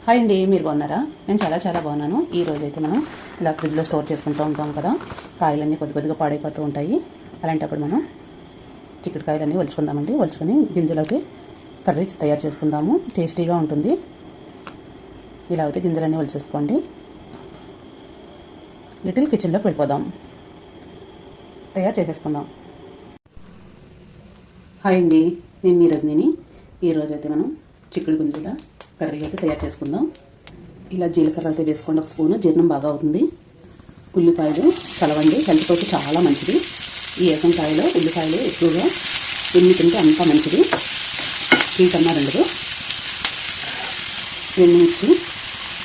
Hi అండి, మీరు బాగున్నారా? నేను చాలా బాగున్నాను. ఈ రోజు అయితే మనం ఇలా ఫ్రిడ్జ్లో స్టోర్ చేసుకుంటూ ఉంటాం కదా, కాయలన్నీ కొద్దిగా పాడైపోతూ ఉంటాయి. అలాంటప్పుడు మనం చిక్కుడుకాయలన్నీ ఒలుచుకుందామండి. ఒలుచుకొని గింజలైతే కర్రీ తయారు చేసుకుందాము. టేస్టీగా ఉంటుంది. ఇలా అయితే గింజలన్నీ ఒలిచేసుకోండి. లిటిల్ కిచెన్లోకి వెళ్ళిపోదాం, తయారు చేసేసుకుందాం. హాయ్ అండి, నేను మీ రజనీని. ఈరోజు అయితే మనం చిక్కుడు గింజల కర్రీ అయితే తయారు చేసుకుందాం. ఇలా జీలకర్ర అయితే వేసుకోండి, ఒక స్పూను. జీర్ణం బాగా అవుతుంది. ఉల్లిపాయలు చలవండి, హెల్త్తో చాలా మంచిది. ఈ ఏసంకాయలో ఉల్లిపాయలు ఎక్కువగా ఎన్ని తింటే అంతా మంచిది. హీట్ అన్నారు ఉండదు. ఎండుమిర్చి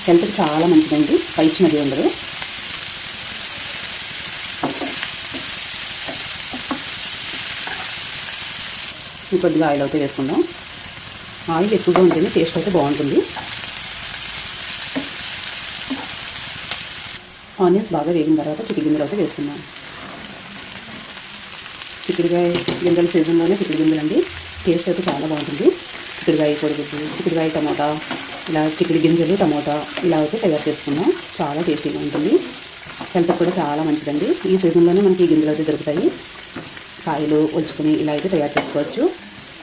హెల్త్కి చాలా మంచిదండి, పైచినది ఉండదు. కొద్దిగా ఆయిల్ అయితే వేసుకుందాం. ఆయిల్ ఎక్కువగా ఉంటుంది, టేస్ట్ అయితే బాగుంటుంది. ఆనియన్స్ బాగా వేగిన తర్వాత చిక్కుడు గింజలు అయితే వేసుకుందాం. చిక్కుడుకాయ గింజల సీజన్లోనే చిక్కుడు గింజలు అండి, టేస్ట్ అయితే చాలా బాగుంటుంది. చిక్కుడుకాయ పొడిగుడ్డు, చిక్కుడుకాయ టమోటా, ఇలా చిక్కుడు గింజలు టమోటా ఇలా అయితే తయారు చేసుకుందాం. చాలా టేస్టీగా ఉంటుంది, హెల్త్కి కూడా చాలా మంచిదండి. ఈ సీజన్లోనే మనకి ఈ గింజలు అయితే దొరుకుతాయి. కాయలు ఒలుచుకొని ఇలా అయితే తయారు చేసుకోవచ్చు.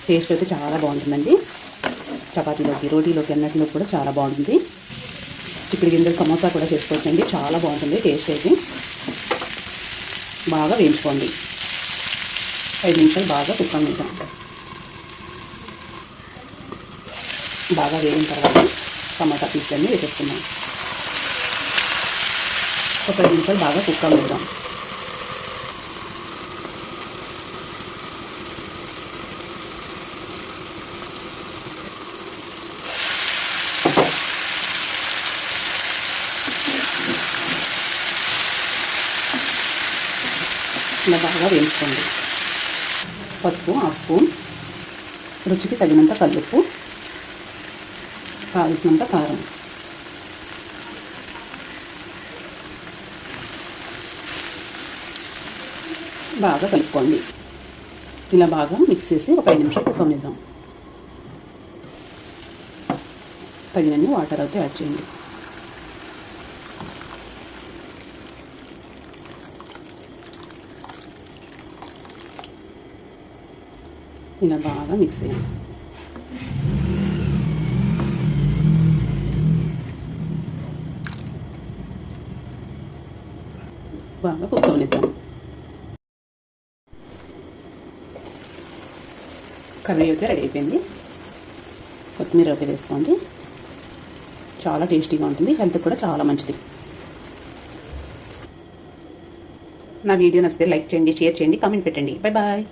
టేస్ట్ అయితే చాలా బాగుంటుందండి. చపాతీలోకి, రోటీలోకి అన్నిటిలో కూడా చాలా బాగుంటుంది. చిక్కుడు గింజలు సమోసా కూడా చేసుకోవచ్చండి, చాలా బాగుంటుంది టేస్ట్ అయితే. బాగా వేయించుకోండి. 5 నిమిషాలు బాగా కుక్ అవ్వనిద్దాం. బాగా వేగిన తర్వాత టమాటా పీసులన్నీ వేసేసుకుందాం. ఒక 5 నిమిషాలు బాగా కుక్ అవ్వనిద్దాం. ఇలా బాగా వేయించుకోండి. పసుపు 1/2 స్పూన్, రుచికి తగినంత కల్లుప్పు, కావలసినంత కారం. బాగా కలుపుకోండి. ఇలా బాగా మిక్స్ చేసి ఒక 5 నిమిషాలు కుక్కనిద్దాం. తగినన్ని వాటర్ అయితే యాడ్ చేయండి. ఇలా బాగా మిక్స్ చేయండి. బాగా కుక్ అవనిద్దాం. కర్రీ అయితే రెడీ అయిపోయింది. కొత్తిమీర అయితే వేసుకోండి. చాలా టేస్టీగా ఉంటుంది, హెల్త్ కూడా చాలా మంచిది. నా వీడియో నచ్చితే లైక్ చేయండి, షేర్ చేయండి, కామెంట్ పెట్టండి. Bye bye.